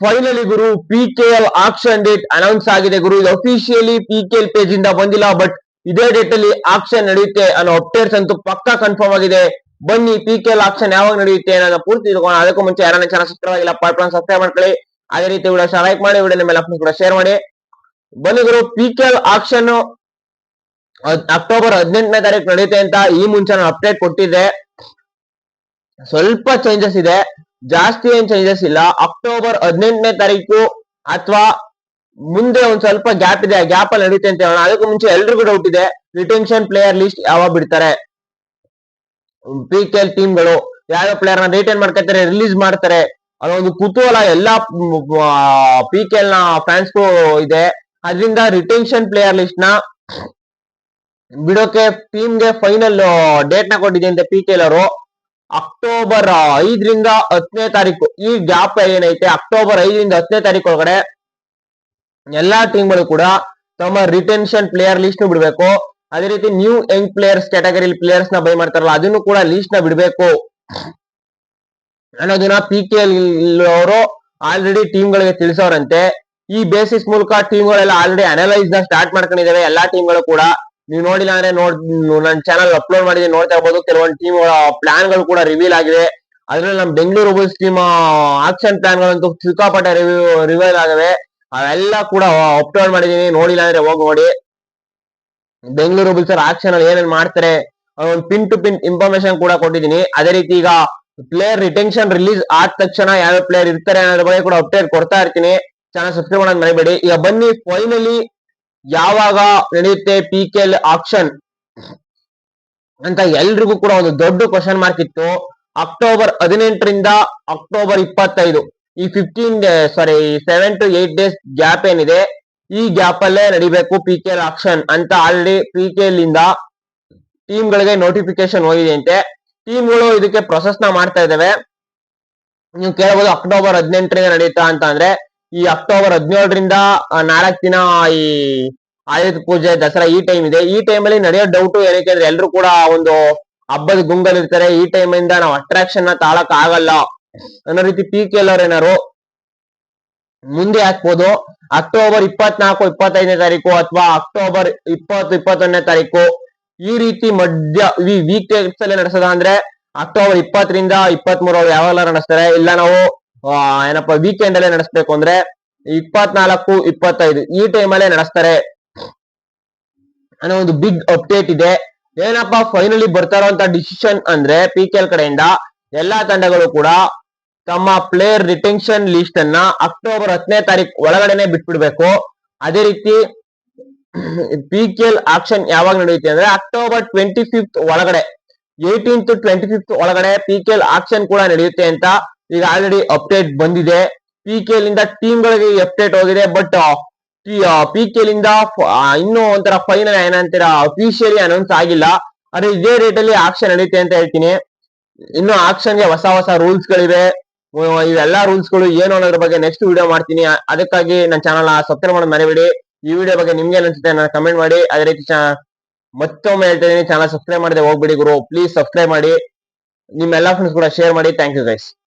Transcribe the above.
Finally ಗುರು PKL action date announce ಆಗಿದೆ ಗುರು. ಇದು officially PKL page ಇಂದ ಬಂದಿಲ್ಲ, ಬಟ್ ಇದೇ ಡೇಟ್ ಅಲ್ಲಿ ಆಕ್ಷನ್ ನಡೆಯುತ್ತೆ ಅನ್ನೋ ಅಪ್ಡೇಟ್ಸ್ ಅಂತೂ ಪಕ್ಕಾ ಕನ್ಫರ್ಮ್ ಆಗಿದೆ. ಬನ್ನಿ PKL ಆಕ್ಷನ್ ಯಾವಾಗ ನಡೆಯುತ್ತೆ ಅನ್ನೋದನ್ನ ಪೂರ್ತಿ ತಿಳ್ಕೊಳ್ಳೋಣ. ಅದಕ್ಕೂ ಮುಂಚೆ ಯಾರನ್ನ ಚಾನಲ್ ಸಬ್ಸ್ಕ್ರೈಬ್ ಆಗಿಲ್ಲ ಸಬ್ಸ್ಕ್ರೈಬ್ ಮಾಡ್ಕೊಳ್ಳಿ. ಅದೇ ರೀತಿ ವಿಡಿಯೋ ಲೈಕ್ ಮಾಡಿ, ವಿಡಿಯೋ ನಿಮ್ಮ ಕೂಡ ಶೇರ್ ಮಾಡಿ. ಬನ್ನಿ ಗುರು, PKL ಆಕ್ಷನ್ ಅಕ್ಟೋಬರ್ 18ನೇ ತಾರೀಕು ನಡೆಯುತ್ತೆ ಅಂತ ಈ ಮುಂಚೆ ನಾನು ಅಪ್ಡೇಟ್ ಕೊಟ್ಟಿದ್ದೆ. ಸ್ವಲ್ಪ ಚೇಂಜಸ್ ಇದೆ, ಜಾಸ್ತಿ ಏನ್ ಚೇಂಜಸ್ ಇಲ್ಲ. ಅಕ್ಟೋಬರ್ 18ನೇ ತಾರೀಕು ಅಥವಾ ಮುಂದೆ ಒಂದ್ ಸ್ವಲ್ಪ ಗ್ಯಾಪ್ ಇದೆ, ಗ್ಯಾಪ್ ಅಲ್ಲಿ ನಡೀತೆ ಅಂತ ಹೇಳೋಣ. ಅದಕ್ಕೂ ಮುಂಚೆ ಎಲ್ರಿಗೂ ಡೌಟ್ ಇದೆ, ರಿಟೆನ್ಷನ್ ಪ್ಲೇಯರ್ ಲಿಸ್ಟ್ ಯಾವಾಗ ಬಿಡ್ತಾರೆ, PKL ಟೀಮ್ಗಳು ಯಾವ ಪ್ಲೇಯರ್ ನ ರಿಟೈನ್ ಮಾಡ್ಕೊತಾರೆ, ರಿಲೀಸ್ ಮಾಡ್ತಾರೆ ಅನ್ನೋ ಒಂದು ಕುತೂಹಲ ಎಲ್ಲಾ PKL ನ ಫ್ಯಾನ್ಸ್ಗೂ ಇದೆ. ಅದರಿಂದ ರಿಟೆನ್ಷನ್ ಪ್ಲೇಯರ್ ಲಿಸ್ಟ್ ನ ಬಿಡೋಕೆ ಟೀಮ್ಗೆ ಫೈನಲ್ ಡೇಟ್ ನ ಕೊಟ್ಟಿದೆ ಅಂತ PKL ಅವರು. ಅಕ್ಟೋಬರ್ 5ರಿಂದ 10ನೇ ತಾರೀಕು ಈ ಗ್ಯಾಪ್ ಏನೈತೆ, ಅಕ್ಟೋಬರ್ 5ರಿಂದ 10ನೇ ತಾರೀಕು ಒಳಗಡೆ ಎಲ್ಲಾ ಟೀಮ್ಗಳು ಕೂಡ ತಮ್ಮ ರಿಟೆನ್ಷನ್ ಪ್ಲೇಯರ್ ಲಿಸ್ಟ್ ಬಿಡಬೇಕು. ಅದೇ ರೀತಿ new Young players category players ನ ಬೈ ಮಾಡ್ತಾರಲ್ಲ, ಅದನ್ನು ಕೂಡ ಲಿಸ್ಟ್ ನ ಬಿಡಬೇಕು ಅನ್ನೋದನ್ನ PKL ಅವರು ಆಲ್ರೆಡಿ ಟೀಮ್ಗಳಿಗೆ ತಿಳಿಸೋರಂತೆ. ಈ ಬೇಸಿಸ್ ಮೂಲಕ ಟೀಮ್ಗಳೆಲ್ಲ ಆಲ್ರೆಡಿ ಅನಲೈಸ್ ನ ಸ್ಟಾರ್ಟ್ ಮಾಡ್ಕೊಂಡಿದ್ದಾವೆ. ಎಲ್ಲಾ ಟೀಮ್ಗಳು ಕೂಡ ನೀವು ನೋಡಿಲ್ಲ ಅಂದ್ರೆ ನನ್ನ ಚಾನಲ್ ಅಪ್ಲೋಡ್ ಮಾಡಿದ್ರೆ ನೋಡ್ತಾ ಇರ್ಬೋದು. ಕೆಲವೊಂದು ಟೀಮ್ ಪ್ಲಾನ್ ಗಳು ಕೂಡ ರಿವೀಲ್ ಆಗಿದೆ. ಅದ್ರಲ್ಲಿ ನಮ್ Bengaluru Bulls team action plan ಗಳಂತೂ ಸಿಕ್ಕಾಪಟ್ಟೆ ರಿವೀಲ್ ಆಗಿವೆ. ಅವೆಲ್ಲ ಕೂಡ ಅಪ್ಲೋಡ್ ಮಾಡಿದೀನಿ, ನೋಡಿಲ್ಲ ಅಂದ್ರೆ ಹೋಗಿ ನೋಡಿ. ಬೆಂಗಳೂರು ಬುಲ್ಸ್ ಆಕ್ಷನ್ ಅಲ್ಲಿ ಏನೇನ್ ಮಾಡ್ತಾರೆ ಒಂದು ಪಿನ್ ಟು ಪಿನ್ ಇನ್ಫಾರ್ಮೇಶನ್ ಕೂಡ ಕೊಟ್ಟಿದ್ದೀನಿ. ಅದೇ ರೀತಿ ಈಗ ಪ್ಲೇಯರ್ ರಿಟೆನ್ಷನ್ ರಿಲೀಸ್ ಆದ ತಕ್ಷಣ ಯಾವ ಪ್ಲೇಯರ್ ಇರ್ತಾರೆ ಅನ್ನೋದ್ರ ಬಗ್ಗೆ ಕೂಡ ಅಪ್ಡೇಟ್ ಕೊಡ್ತಾ ಇರ್ತೀನಿ. ಚಾನಲ್ ಸಬ್ಸ್ಕ್ರೈಬ್ ಮಾಡೋದು ಮರಿಬೇಡಿ. ಈಗ ಬನ್ನಿ, ಫೈನಲಿ ಯಾವಾಗ ನಡೆಯುತ್ತೆ PKL ಆಕ್ಷನ್ ಅಂತ ಎಲ್ರಿಗೂ ಕೂಡ ಒಂದು ದೊಡ್ಡ ಕ್ವಶನ್ ಮಾರ್ಕ್ ಇತ್ತು. ಅಕ್ಟೋಬರ್ 18ರಿಂದ ಅಕ್ಟೋಬರ್ 25 ಈ 7 to 8 ಡೇಸ್ ಗ್ಯಾಪ್ ಏನಿದೆ, ಈ ಗ್ಯಾಪ್ ಅಲ್ಲೇ ನಡಿಬೇಕು PKL ಆಕ್ಷನ್ ಅಂತ ಆಲ್ರೆಡಿ PKL ಇಂದ ಟೀಮ್ ಗಳಿಗೆ ನೋಟಿಫಿಕೇಶನ್ ಹೋಗಿದೆ ಅಂತೆ. ಟೀಮ್ಗಳು ಇದಕ್ಕೆ ಪ್ರೊಸೆಸ್ ನ ಮಾಡ್ತಾ ಇದಾವೆ. ನೀವು ಕೇಳಬಹುದು ಅಕ್ಟೋಬರ್ 18ರಿಂದ ನಡೆಯುತ್ತಾ ಅಂತ. ಅಂದ್ರೆ ಈ ಅಕ್ಟೋಬರ್ 17ರಿಂದ 4 ದಿನ ಈ ಆಯುಧ ಪೂಜೆ, ದಸರಾ ಈ ಟೈಮ್ ಇದೆ. ಈ ಟೈಮ್ ಅಲ್ಲಿ ನಡೆಯೋ ಡೌಟ್ ಏನಕ್ಕೆ ಅಂದ್ರೆ ಎಲ್ರು ಕೂಡ ಒಂದು ಹಬ್ಬದ ಗುಂಗಲ್ ಇರ್ತಾರೆ. ಈ ಟೈಮ್ ಇಂದ ನಾವು ಅಟ್ರಾಕ್ಷನ್ ನ ತಾಳಕ್ ಆಗಲ್ಲ ಅನ್ನೋ ರೀತಿ PKL ಅವ್ರು ಏನಾರು ಮುಂದೆ ಹಾಕ್ಬೋದು. ಅಕ್ಟೋಬರ್ 24, 25ನೇ ತಾರೀಕು ಅಥವಾ ಅಕ್ಟೋಬರ್ 20, 21ನೇ ತಾರೀಕು ಈ ರೀತಿ ಮಧ್ಯ ವೀಕ್ ಡೇಟ್ಸ್ ಅಲ್ಲಿ ನಡೆಸೋದ ಅಂದ್ರೆ ಅಕ್ಟೋಬರ್ 20ರಿಂದ 23 ಯಾವಾಗಲ ನಡೆಸ್ತಾರೆ. ಇಲ್ಲ ನಾವು ಏನಪ್ಪಾ ವೀಕೆಂಡ್ ಅಲ್ಲೇ ನಡೆಸ್ಬೇಕು ಅಂದ್ರೆ 24, 25 ಈ ಟೈಮ್ ಅಲ್ಲೇ ನಡೆಸ್ತಾರೆ ಅನ್ನೋ ಒಂದು ಬಿಗ್ ಅಪ್ಡೇಟ್ ಇದೆ. ಏನಪ್ಪಾ ಫೈನಲಿ ಬರ್ತಾ ಇರುವಂತ ಡಿಸಿಷನ್ ಅಂದ್ರೆ PKL ಕಡೆಯಿಂದ ಎಲ್ಲಾ ತಂಡಗಳು ಕೂಡ ತಮ್ಮ ಪ್ಲೇಯರ್ ರಿಟೆನ್ಷನ್ ಲಿಸ್ಟ್ ಅನ್ನ ಅಕ್ಟೋಬರ್ 10ನೇ ತಾರೀಕು ಒಳಗಡೆನೆ ಬಿಟ್ಬಿಡ್ಬೇಕು. ಅದೇ ರೀತಿ PKL ಆಕ್ಷನ್ ಯಾವಾಗ ನಡೆಯುತ್ತೆ ಅಂದ್ರೆ ಅಕ್ಟೋಬರ್ 25th ಒಳಗಡೆ, 18th to 25th ಒಳಗಡೆ PKL ಆಕ್ಷನ್ ಕೂಡ ನಡೆಯುತ್ತೆ ಅಂತ ಈಗ ಆಲ್ರೆಡಿ ಅಪ್ಡೇಟ್ ಬಂದಿದೆ. PKL ಇಂದ ಟೀಮ್ ಗಳಿಗೆ ಅಪ್ಡೇಟ್ ಹೋಗಿದೆ, ಬಟ್ PKL ಇಂದ ಇನ್ನೂ ಒಂಥರ ಫೈನಲ್ ಏನಂತೀರಾ ಅಫಿಷಿಯಲಿ ಅನೌನ್ಸ್ ಆಗಿಲ್ಲ. ಆದ್ರೆ ಇದೇ ಡೇಟ್ ಅಲ್ಲಿ ಆಕ್ಷನ್ ನಡೆಯುತ್ತೆ ಅಂತ ಹೇಳ್ತೀನಿ. ಇನ್ನು ಆಕ್ಷನ್ಗೆ ಹೊಸ ಹೊಸ ರೂಲ್ಸ್ ಗಳಿವೆ. ಇವೆಲ್ಲಾ ರೂಲ್ಸ್ ಗಳು ಏನು ಅನ್ನೋದ್ರ ಬಗ್ಗೆ ನೆಕ್ಸ್ಟ್ ವಿಡಿಯೋ ಮಾಡ್ತೀನಿ. ಅದಕ್ಕಾಗಿ ನನ್ನ ಚಾನಲ್ ಸಬ್ಸ್ಕ್ರೈಬ್ ಮಾಡೋದು ಮರಿಬೇಡಿ. ಈ ವಿಡಿಯೋ ಬಗ್ಗೆ ನಿಮ್ಗೆ ಅನ್ಸುತ್ತೆ ನಾನು ಕಮೆಂಟ್ ಮಾಡಿ. ಅದೇ ರೀತಿ ಮತ್ತೊಮ್ಮೆ ಹೇಳ್ತಾ ಇದೀನಿ, ಚಾನಲ್ ಸಬ್ಸ್ಕ್ರೈಬ್ ಮಾಡದೆ ಹೋಗ್ಬಿಡಿ ಗುರು, ಪ್ಲೀಸ್ ಸಬ್ಸ್ಕ್ರೈಬ್ ಮಾಡಿ. ನಿಮ್ಮೆಲ್ಲಾ ಫ್ರೆಂಡ್ಸ್ ಕೂಡ ಶೇರ್ ಮಾಡಿ. Thank you guys.